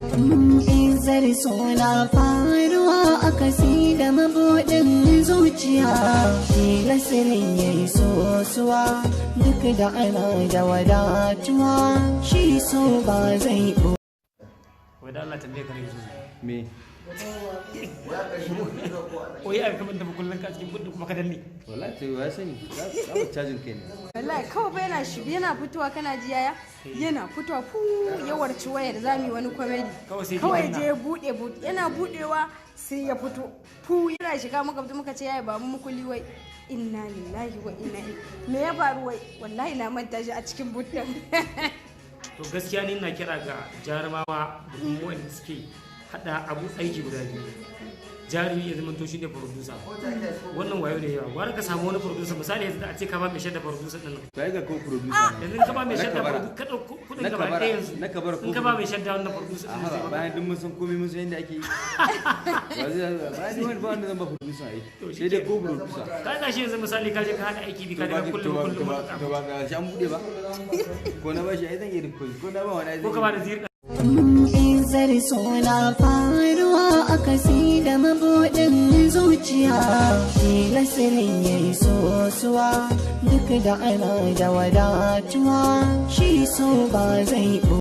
Izar suna faruwa a kasi da mabuɗin zuciya, tilasirin ya yi sosuwa duk da ana da wadatuwa, shi so ba zai ɓo. Wadda Allah tambaye ka ne zuwa. Me? Oyi a kamar da kullum ka cikin kudin kuma ka danne. Wallahi to ya sani, za mu cajin kai ne. Wallahi kawai bai yana shi yana fitowa kana ji yaya yana fitowa fu yawarci wayar zamu yi wani comedy kawai je bude yana budewa sai ya fito fu yana shiga muka ce yaya ba mu kulli wai inna lillahi wa inna ilaihi me ya faru wai wallahi na manta shi a cikin butin. To gaskiya ni ina kira ga jarumawa da kuma wanda suke hada abu aiki guda biyu. Jarumi ya zama to shi ne producer. Wannan wayo ne yawa. Gwara ka samu wani producer misali yanzu a ce ka ba mai shadda producer din nan. Bai ga ko producer. Yanzu ka ba mai shadda producer ka dauko kudin gaba ɗaya yanzu. In ka ba mai shadda wannan producer din sai bayan duk mun san komai mun san yadda ake yi. Bayan wani ba wanda zan ba producer ai. Sai dai ko producer. Ka ga shi yanzu misali ka je ka hada aiki bi ka daga kullum. To ba ga shi an bude ba. Ko na ba shi ai zan yi ko na ba wani ai. Ko ka ba da zirka. Izar suna faruwa a kasi da mabuɗin zuciya, tilasirin ya yi sosuwa duk da ana da wadatuwa, shi so ba zai ɓo.